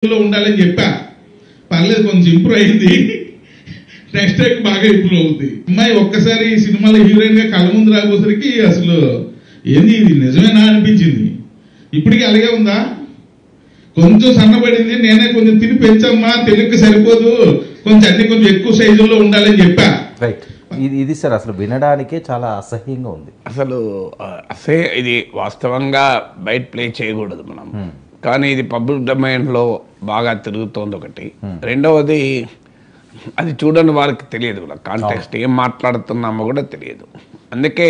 లో ఉండాలని చెప్పా. పర్లేదు, కొంచెం ఇంప్రూవ్ అయింది. నెక్స్ట్ టైం బాగా ఇంప్రూవ్ అవుతుంది. అమ్మాయి ఒక్కసారి ఈ సినిమాలో హీరోయిన్ గా కళ్ళ ముందు రాబోసరికి అసలు ఏంది ఇది నిజమేనా అనిపించింది. ఇప్పటికీ అలాగే ఉందా? కొంచెం సన్నబడింది, నేనే కొంచెం తిని పెంచమ్మా, తెలుగుకి సరిపోదు, కొంచెం అన్ని కొంచెం ఎక్కువ సైజుల్లో ఉండాలని చెప్పా. రైట్. ఇది సార్ అసలు వినడానికే చాలా అసహ్యంగా ఉంది. అసలు ఇది వాస్తవంగా బయట ప్లే చేయకూడదు మనం, కానీ ఇది పబ్లిక్ డొమైన్లో బాగా తిరుగుతోంది ఒకటి. రెండవది, అది చూడని వారికి తెలియదు, కాంటెక్స్ట్ ఏం మాట్లాడుతున్నామో కూడా తెలియదు. అందుకే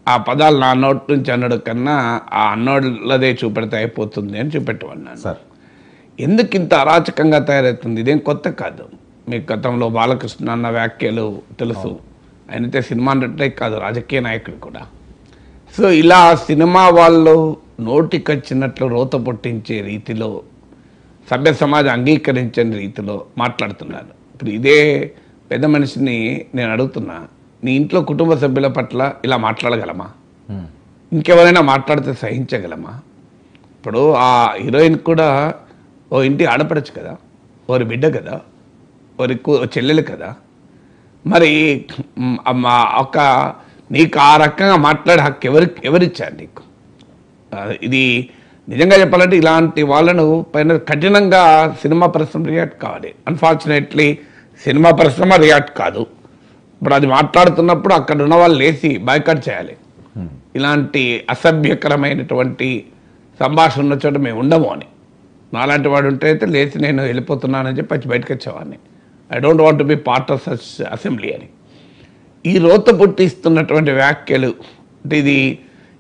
ఆ పదాలు నా నోటి నుంచి అన్నడు కన్నా ఆ అన్నోళ్ళదే చూపెడితే అయిపోతుంది అని చూపెట్టమన్నాను సార్. ఎందుకు ఇంత అరాచకంగా తయారవుతుంది? ఇదేం కొత్త కాదు. మీకు గతంలో బాలకృష్ణ అన్న వ్యాఖ్యలు తెలుసు. ఆయనైతే సినిమా నటే కాదు, రాజకీయ నాయకుడు కూడా. సో ఇలా సినిమా వాళ్ళు నోటికొచ్చినట్లు రోత పుట్టించే రీతిలో, సభ్య సమాజం అంగీకరించని రీతిలో మాట్లాడుతున్నారు. ఇప్పుడు ఇదే పెద్ద మనిషిని నేను అడుగుతున్నా, నీ ఇంట్లో కుటుంబ సభ్యుల పట్ల ఇలా మాట్లాడగలమా? ఇంకెవరైనా మాట్లాడితే సహించగలమా? ఇప్పుడు ఆ హీరోయిన్ కూడా ఓ ఇంటి ఆడపడచ్చు కదా, ఓరి బిడ్డ కదా, ఓరి చెల్లెలు కదా. మరి ఒక నీకు ఆ రకంగా మాట్లాడే హక్కు ఎవరిచ్చారు నీకు? ఇది నిజంగా చెప్పాలంటే ఇలాంటి వాళ్ళను పైన కఠినంగా సినిమా పరిశ్రమ రియాక్ట్ కావాలి. అన్ఫార్చునేట్లీ సినిమా పరిశ్రమ రియాక్ట్ కాదు. ఇప్పుడు అది మాట్లాడుతున్నప్పుడు అక్కడ ఉన్న వాళ్ళు లేచి బాయ్కాట్ చేయాలి. ఇలాంటి అసభ్యకరమైనటువంటి సంభాషణ ఉన్న చోట మేము ఉండము అని. నాలాంటి వాడు ఉంటే అయితే లేచి నేను వెళ్ళిపోతున్నానని చెప్పి బయటకు వచ్చేవాడిని. I don't want to be part of such assembly అని. ఈ రోత పుట్టిస్తున్నటువంటి వ్యాఖ్యలు అంటే ఇది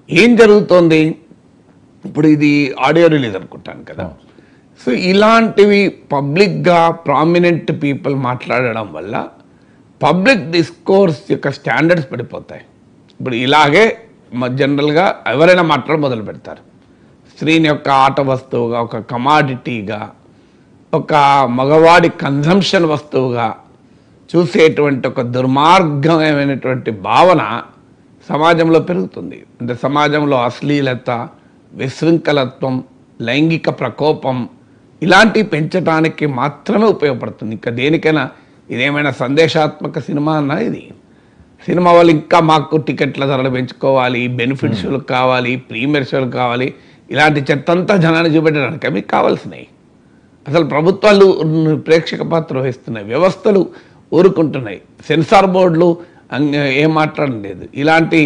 ఏం జరుగుతోంది? ఇప్పుడు ఇది ఆడియో రిలీజ్ అనుకుంటాను కదా. సో ఇలాంటివి పబ్లిక్గా ప్రామినెంట్ పీపుల్ మాట్లాడడం వల్ల పబ్లిక్ డిస్కోర్స్ యొక్క స్టాండర్డ్స్ పడిపోతాయి. ఇప్పుడు ఇలాగే జనరల్గా ఎవరైనా మాట్లాడ మొదలు పెడతారు. స్త్రీని యొక్క ఆట వస్తువుగా, ఒక కమాడిటీగా, ఒక మగవాడి కన్జంప్షన్ వస్తువుగా చూసేటువంటి ఒక దుర్మార్గమైనటువంటి భావన సమాజంలో పెరుగుతుంది. అంటే సమాజంలో అశ్లీలత, విశృంఖలత్వం, లైంగిక ప్రకోపం ఇలాంటివి పెంచడానికి మాత్రమే ఉపయోగపడుతుంది. ఇంకా దేనికైనా ఇదేమైనా సందేశాత్మక సినిమా అన్నా ఇది సినిమా వాళ్ళు ఇంకా మాకు టికెట్ల ధరలు పెంచుకోవాలి, బెనిఫిట్ షోలు కావాలి, ప్రీమియర్ షోలు కావాలి, ఇలాంటి చెత్తంతా జనాన్ని చూపెట్టడానికి మీకు కావాల్సినవి. అసలు ప్రభుత్వాలు ప్రేక్షక పాత్ర వహిస్తున్నాయి, వ్యవస్థలు ఊరుకుంటున్నాయి, సెన్సార్ బోర్డులు ఏం మాట్లాడడం లేదు. ఇలాంటి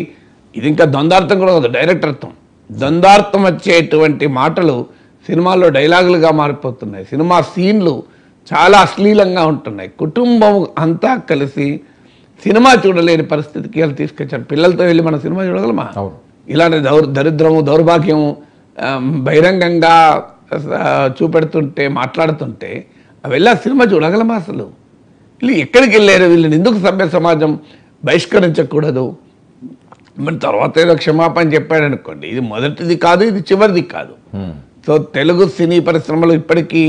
ఇది ఇంకా ద్వంద్వార్థం కూడా కాదు, డైరెక్ట్ అర్థం. ద్వంద్వార్థం వచ్చేటువంటి మాటలు సినిమాల్లో డైలాగులుగా మారిపోతున్నాయి. సినిమా సీన్లు చాలా అశ్లీలంగా ఉంటున్నాయి. కుటుంబం అంతా కలిసి సినిమా చూడలేని పరిస్థితికి వాళ్ళు తీసుకొచ్చారు. పిల్లలతో వెళ్ళి మనం సినిమా చూడగలమా? ఇలాంటి దరిద్రము, దౌర్భాగ్యము బహిరంగంగా చూపెడుతుంటే, మాట్లాడుతుంటే వెళ్ళి ఆ సినిమా చూడగలమా? అసలు వీళ్ళు ఎక్కడికి వెళ్ళారు? వీళ్ళని ఎందుకు సభ్య సమాజం బహిష్కరించకూడదు? మరి తర్వాత ఏదో క్షమాపణ చెప్పాడు అనుకోండి, ఇది మొదటిది కాదు, ఇది చివరిది కాదు. సో తెలుగు సినీ పరిశ్రమలో ఇప్పటికీ